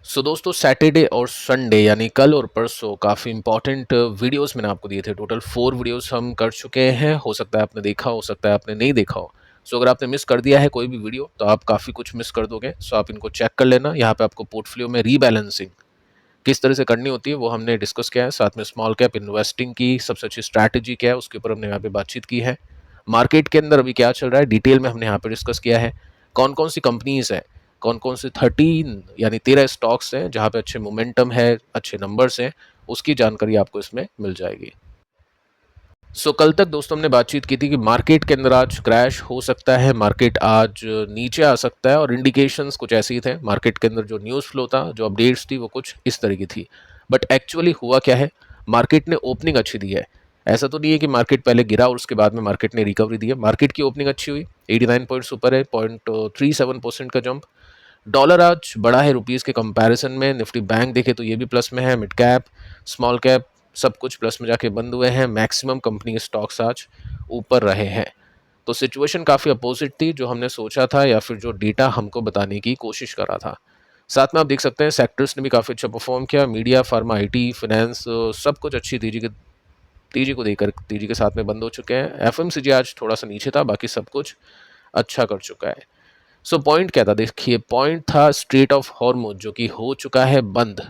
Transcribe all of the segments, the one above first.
दोस्तों, सैटरडे और संडे यानी कल और परसों काफ़ी इंपॉर्टेंट वीडियोस मैंने आपको दिए थे। टोटल 4 वीडियोस हम कर चुके हैं। हो सकता है आपने देखा, हो सकता है आपने नहीं देखा हो। अगर आपने मिस कर दिया है कोई भी वीडियो तो आप काफ़ी कुछ मिस कर दोगे। आप इनको चेक कर लेना। यहाँ पे आपको पोर्टफोलियो में रीबैलेंसिंग किस तरह से करनी होती है वो हमने डिस्कस किया है। साथ में स्मॉल कैप इन्वेस्टिंग की सबसे अच्छी स्ट्रैटेजी क्या है उसके ऊपर हमने यहाँ पे बातचीत की है। मार्केट के अंदर अभी क्या चल रहा है डिटेल में हमने यहाँ पे डिस्कस किया है। कौन कौन सी कंपनीज है, कौन कौन से 13 यानी 13 स्टॉक्स हैं जहाँ पे अच्छे मोमेंटम है, अच्छे नंबर्स हैं, उसकी जानकारी आपको इसमें मिल जाएगी। कल तक दोस्तों हमने बातचीत की थी कि मार्केट के अंदर आज क्रैश हो सकता है, मार्केट आज नीचे आ सकता है और इंडिकेशंस कुछ ऐसे ही थे। मार्केट के अंदर जो न्यूज़ फ्लो था, जो अपडेट्स थी वो कुछ इस तरह की थी। बट एक्चुअली हुआ क्या है, मार्केट ने ओपनिंग अच्छी दी है। ऐसा तो नहीं है कि मार्केट पहले गिरा और उसके बाद में मार्केट ने रिकवरी दी है। मार्केट की ओपनिंग अच्छी हुई, 89 पॉइंट्स ऊपर है, 0.37% का जंप। डॉलर आज बड़ा है रुपीस के कंपैरिजन में। निफ्टी बैंक देखे तो ये भी प्लस में है। मिड कैप, स्मॉल कैप सब कुछ प्लस में जाके बंद हुए हैं। मैक्सिमम कंपनी स्टॉक्स आज ऊपर रहे हैं। तो सिचुएशन काफ़ी अपोजिट थी जो हमने सोचा था या फिर जो डेटा हमको बताने की कोशिश करा था। साथ में आप देख सकते हैं सेक्टर्स ने भी काफ़ी अच्छा परफॉर्म किया। मीडिया, फार्मा, आईटी, फाइनेंस सब कुछ अच्छी तेजी को देकर तेजी के साथ में बंद हो चुके हैं। एफएमसीजी आज थोड़ा सा नीचे था, बाकी सब कुछ अच्छा कर चुका है। पॉइंट क्या था, देखिए पॉइंट था स्ट्रेट ऑफ हॉर्मुज जो कि हो चुका है बंद।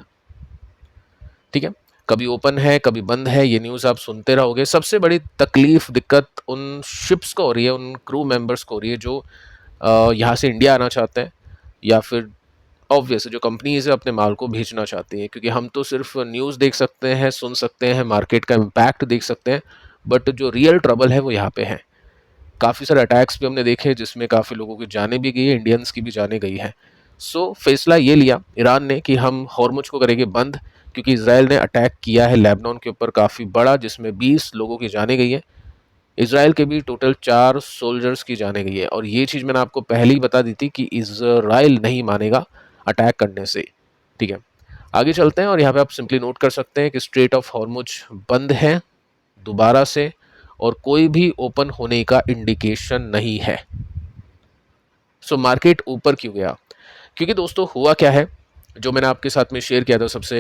ठीक है, कभी ओपन है कभी बंद है, ये न्यूज़ आप सुनते रहोगे। सबसे बड़ी तकलीफ दिक्कत उन शिप्स को हो रही है, उन क्रू मेंबर्स को हो रही है जो यहाँ से इंडिया आना चाहते हैं या फिर ऑब्वियस जो कंपनीज है अपने माल को भेजना चाहती हैं। क्योंकि हम तो सिर्फ न्यूज़ देख सकते हैं, सुन सकते हैं, मार्केट का इम्पैक्ट देख सकते हैं, बट जो रियल ट्रबल है वो यहाँ पे है। काफ़ी सारे अटैक्स भी हमने देखे जिसमें काफ़ी लोगों की जाने भी गई है, इंडियंस की भी जाने गई है। फैसला ये लिया ईरान ने कि हम हॉर्मुज को करेंगे बंद, क्योंकि इसराइल ने अटैक किया है लेबनान के ऊपर काफ़ी बड़ा, जिसमें 20 लोगों की जाने गई है। इसराइल के भी टोटल 4 सोल्जर्स की जाने गई है। और ये चीज़ मैंने आपको पहले ही बता दी थी कि इसराइल नहीं मानेगा अटैक करने से। ठीक है, आगे चलते हैं और यहाँ पे आप सिंपली नोट कर सकते हैं कि स्ट्रेट ऑफ हॉर्मुज बंद है दोबारा से और कोई भी ओपन होने का इंडिकेशन नहीं है। मार्केट ऊपर क्यों गया? क्योंकि दोस्तों हुआ क्या है, जो मैंने आपके साथ में शेयर किया था सबसे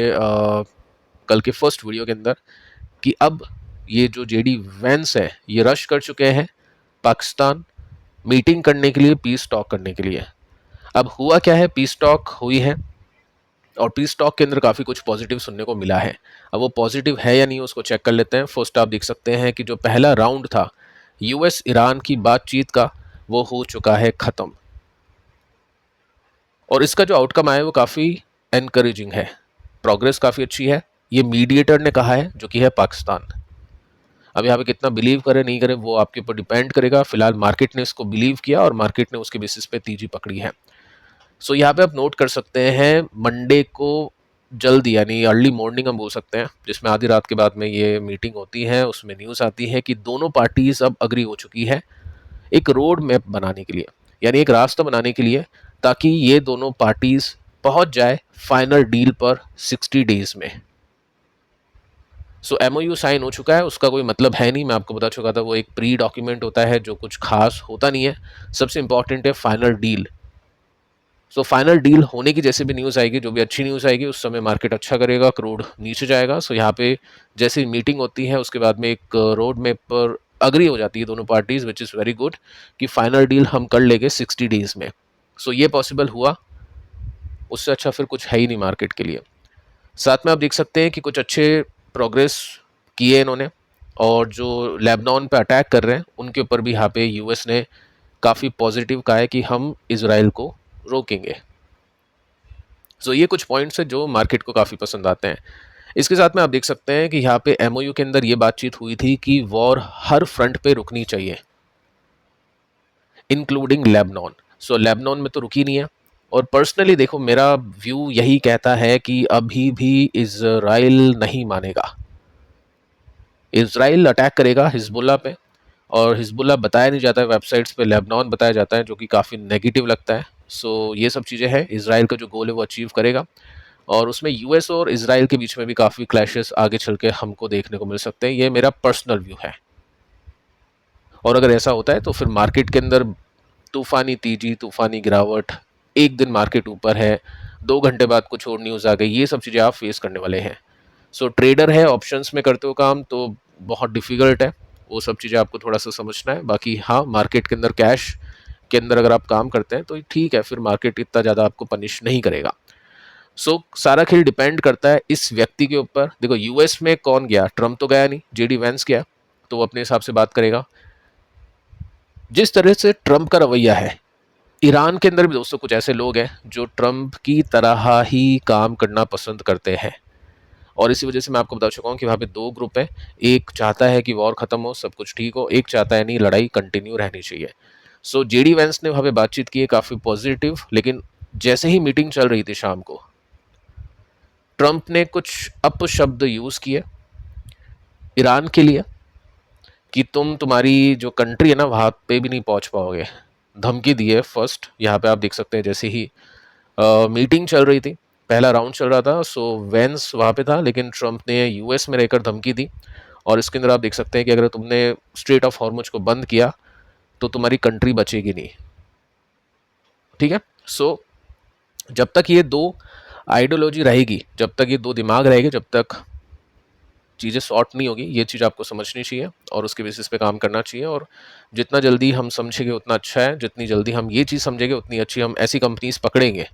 कल के फर्स्ट वीडियो के अंदर, कि अब ये जो जेडी वेंस है ये रश कर चुके हैं पाकिस्तान मीटिंग करने के लिए, पीस टॉक करने के लिए। अब हुआ क्या है, पीस टॉक हुई है और पीस टॉक के अंदर काफ़ी कुछ पॉजिटिव सुनने को मिला है। अब वो पॉजिटिव है या नहीं उसको चेक कर लेते हैं। फर्स्ट आप देख सकते हैं कि जो पहला राउंड था यूएस ईरान की बातचीत का वो हो चुका है ख़त्म और इसका जो आउटकम आया है वो काफ़ी एनकरेजिंग है। प्रोग्रेस काफ़ी अच्छी है। ये मीडिएटर ने कहा है जो कि है पाकिस्तान। अब यहाँ पे कितना बिलीव करे नहीं करे वो आपके ऊपर डिपेंड करेगा। फिलहाल मार्केट ने इसको बिलीव किया और मार्केट ने उसके बेसिस पे तेजी पकड़ी है। यहाँ पे आप नोट कर सकते हैं मंडे को जल्दी यानी अर्ली मॉर्निंग हम बोल सकते हैं, जिसमें आधी रात के बाद में ये मीटिंग होती है, उसमें न्यूज़ आती है कि दोनों पार्टीज अब अग्री हो चुकी है एक रोड मैप बनाने के लिए, यानी एक रास्ता बनाने के लिए, ताकि ये दोनों पार्टीज पहुंच जाए फाइनल डील पर 60 डेज में। एमओयू साइन हो चुका है, उसका कोई मतलब है नहीं, मैं आपको बता चुका था, वो एक प्री डॉक्यूमेंट होता है जो कुछ खास होता नहीं है। सबसे इंपॉर्टेंट है फाइनल डील। फाइनल डील होने की जैसे भी न्यूज़ आएगी, जो भी अच्छी न्यूज़ आएगी, उस समय मार्केट अच्छा करेगा, क्रूड नीचे जाएगा। यहाँ पे जैसे मीटिंग होती है उसके बाद में एक रोड मैप पर अग्री हो जाती है दोनों parties, which is very good, कि फाइनल डील हम कर लेंगे 60 डेज में। ये पॉसिबल हुआ, उससे अच्छा फिर कुछ है ही नहीं मार्केट के लिए। साथ में आप देख सकते हैं कि कुछ अच्छे प्रोग्रेस किए इन्होंने, और जो लेबनान पे अटैक कर रहे हैं उनके ऊपर भी यहाँ पे यूएस ने काफ़ी पॉजिटिव कहा है कि हम इजराइल को रोकेंगे। ये कुछ पॉइंट्स हैं जो मार्केट को काफ़ी पसंद आते हैं। इसके साथ में आप देख सकते हैं कि यहाँ पे एमओयू के अंदर ये बातचीत हुई थी कि वॉर हर फ्रंट पे रुकनी चाहिए, इंक्लूडिंग लेबनान। लेबनान में तो रुकी नहीं है। और पर्सनली देखो, मेरा व्यू यही कहता है कि अभी भी इजराइल नहीं मानेगा। इजराइल अटैक करेगा हिजबुल्ला पे, और हिजबुल्ला बताया नहीं जाता है वेबसाइट्स पे, लेबनान बताया जाता है, जो कि काफ़ी नेगेटिव लगता है। ये सब चीज़ें हैं। इजराइल का जो गोल है वो अचीव करेगा, और उसमें यूएस और इजराइल के बीच में भी काफ़ी क्लैशेस आगे चल के हमको देखने को मिल सकते हैं। ये मेरा पर्सनल व्यू है। और अगर ऐसा होता है तो फिर मार्केट के अंदर तूफानी तेजी, तूफानी गिरावट, एक दिन मार्केट ऊपर है, 2 घंटे बाद कुछ और न्यूज़ आ गई, ये सब चीज़ें आप फेस करने वाले हैं। सो ट्रेडर है, ऑप्शंस में करते हो काम तो बहुत डिफ़िकल्ट है, वो सब चीज़ें आपको थोड़ा-सा समझना है। बाकी हाँ, मार्केट के अंदर कैश के अंदर अगर आप काम करते हैं तो ठीक है, फिर मार्केट इतना ज़्यादा आपको पनिश नहीं करेगा। सारा खेल डिपेंड करता है इस व्यक्ति के ऊपर। देखो यूएस में कौन गया, ट्रम्प तो गया नहीं, जेडी वैंस गया, तो वो अपने हिसाब से बात करेगा। जिस तरह से ट्रम्प का रवैया है, ईरान के अंदर भी दोस्तों कुछ ऐसे लोग हैं जो ट्रम्प की तरह ही काम करना पसंद करते हैं, और इसी वजह से मैं आपको बता चुका हूँ कि वहाँ पे 2 ग्रुप हैं। एक चाहता है कि वॉर खत्म हो, सब कुछ ठीक हो, एक चाहता है नहीं, लड़ाई कंटिन्यू रहनी चाहिए। जेडी वैंस ने वहाँ पे बातचीत की है काफ़ी पॉजिटिव, लेकिन जैसे ही मीटिंग चल रही थी शाम को, ट्रंप ने कुछ अपशब्द यूज़ किए ईरान के लिए कि तुम्हारी जो कंट्री है ना वहाँ पे भी नहीं पहुँच पाओगे। धमकी दी है फर्स्ट, यहाँ पे आप देख सकते हैं जैसे ही मीटिंग चल रही थी, पहला राउंड चल रहा था, वेंस वहाँ पे था, लेकिन ट्रंप ने यूएस में रहकर धमकी दी। और इसके अंदर आप देख सकते हैं कि अगर तुमने स्ट्रेट ऑफ हॉर्मुज को बंद किया तो तुम्हारी कंट्री बचेगी नहीं। ठीक है, जब तक ये 2 आइडियोलॉजी रहेगी, जब तक ये 2 दिमाग रहेंगे, जब तक चीज़ें सॉर्ट नहीं होगी, ये चीज़ आपको समझनी चाहिए और उसके बेसिस पे काम करना चाहिए। और जितना जल्दी हम समझेंगे उतना अच्छा है, जितनी जल्दी हम ये चीज़ समझेंगे उतनी अच्छी हम ऐसी कंपनीज पकड़ेंगे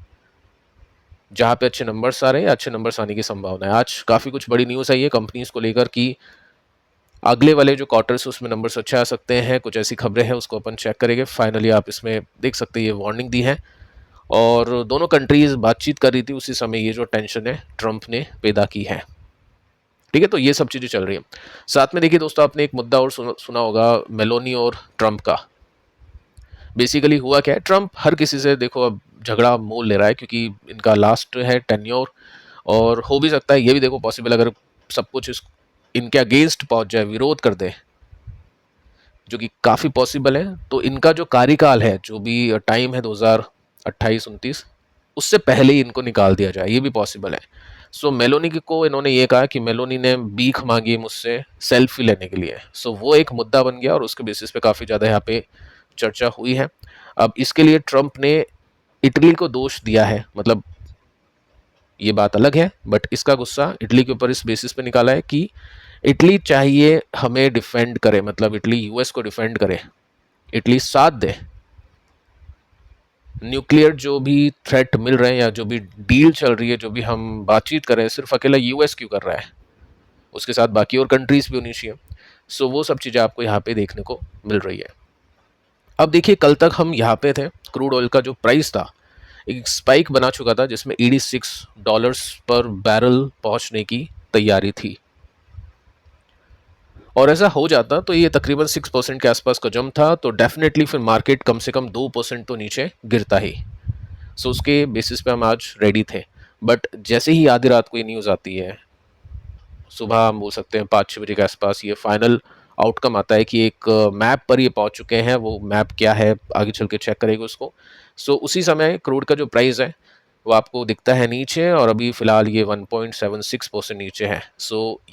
जहाँ पे अच्छे नंबर्स आ रहे हैं, अच्छे नंबर्स आने की संभावना है। आज काफ़ी कुछ बड़ी न्यूज़ आई है कंपनीज को लेकर कि अगले वाले जो क्वार्टर्स उसमें नंबर्स अच्छे आ सकते हैं, कुछ ऐसी खबरें हैं, उसको अपन चेक करेंगे। फाइनली आप इसमें देख सकते हैं ये वार्निंग दी है, और दोनों कंट्रीज बातचीत कर रही थी उसी समय ये जो टेंशन है ट्रंप ने पैदा की है। ठीक है, तो ये सब चीज़ें चल रही हैं। साथ में देखिए दोस्तों, आपने एक मुद्दा और सुना होगा, मेलोनी और ट्रंप का। बेसिकली हुआ क्या है, ट्रंप हर किसी से देखो अब झगड़ा मोल ले रहा है, क्योंकि इनका लास्ट है टेन्योर, और हो भी सकता है ये भी देखो पॉसिबल, अगर सब कुछ इनके अगेंस्ट पहुंच जाए, विरोध कर दे, जो कि काफ़ी पॉसिबल है, तो इनका जो कार्यकाल है, जो भी टाइम है 2028-29, उससे पहले ही इनको निकाल दिया जाए, ये भी पॉसिबल है। मेलोनी को इन्होंने ये कहा कि मेलोनी ने भीख मांगी मुझसे सेल्फी लेने के लिए। वो एक मुद्दा बन गया और उसके बेसिस पे काफ़ी ज़्यादा यहाँ पे चर्चा हुई है। अब इसके लिए ट्रंप ने इटली को दोष दिया है, मतलब ये बात अलग है, बट इसका गुस्सा इटली के ऊपर इस बेसिस पे निकाला है कि इटली चाहिए हमें डिफेंड करे, मतलब इटली यूएस को डिफेंड करे, इटली साथ दे। न्यूक्लियर जो भी थ्रेट मिल रहे हैं या जो भी डील चल रही है, जो भी हम बातचीत कर रहे हैं, सिर्फ अकेला यूएस क्यों कर रहा है, उसके साथ बाकी और कंट्रीज भी होनी चाहिए। वो सब चीज़ें आपको यहाँ पे देखने को मिल रही है। अब देखिए, कल तक हम यहाँ पे थे, क्रूड ऑयल का जो प्राइस था एक स्पाइक बना चुका था, जिसमें $86 पर बैरल पहुंचने की तैयारी थी, और ऐसा हो जाता तो ये तकरीबन 6% के आसपास का जंप था, तो डेफिनेटली फिर मार्केट कम से कम 2% तो नीचे गिरता ही। उसके बेसिस पे हम आज रेडी थे, बट जैसे ही आधी रात को ये न्यूज़ आती है, सुबह हम बोल सकते हैं 5-6 बजे के आसपास, ये फाइनल आउटकम आता है कि एक मैप पर ये पहुंच चुके हैं। वो मैप क्या है आगे चल के चेक करेंगे उसको। उसी समय क्रूड का जो प्राइस है वो आपको दिखता है नीचे, और अभी फ़िलहाल ये 1.76% नीचे है।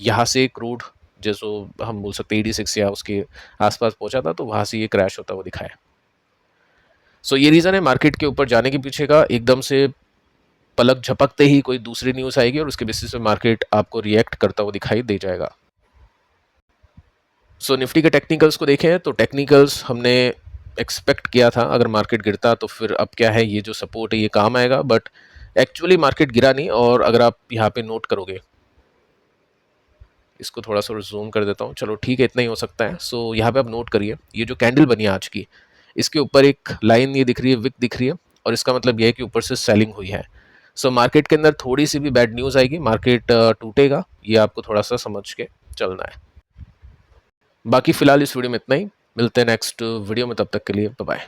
यहाँ से क्रूड जैसो हम बोल सकते हैं 86 या उसके आसपास पहुंचा था, तो वहाँ से ये क्रैश होता हुआ दिखाया। ये रीज़न है मार्केट के ऊपर जाने के पीछे का। एकदम से पलक झपकते ही कोई दूसरी न्यूज़ आएगी और उसके बेसिस पे मार्केट आपको रिएक्ट करता हुआ दिखाई दे जाएगा। निफ्टी के टेक्निकल्स को देखें तो टेक्निकल्स हमने एक्सपेक्ट किया था अगर मार्केट गिरता तो फिर अब क्या है, ये जो सपोर्ट है ये काम आएगा, बट एक्चुअली मार्केट गिरा नहीं। और अगर आप यहाँ पे नोट करोगे, इसको थोड़ा सा जूम कर देता हूँ, चलो ठीक है, इतना ही हो सकता है। यहाँ पे आप नोट करिए, ये जो कैंडल बनी है आज की, इसके ऊपर एक लाइन ये दिख रही है, विक दिख रही है, और इसका मतलब ये है कि ऊपर से सेलिंग हुई है। मार्केट के अंदर थोड़ी सी भी बैड न्यूज़ आएगी, मार्केट टूटेगा, ये आपको थोड़ा सा समझ के चलना है। बाकी फिलहाल इस वीडियो में इतना ही, मिलते हैं नेक्स्ट वीडियो में, तब तक के लिए बाय बाय।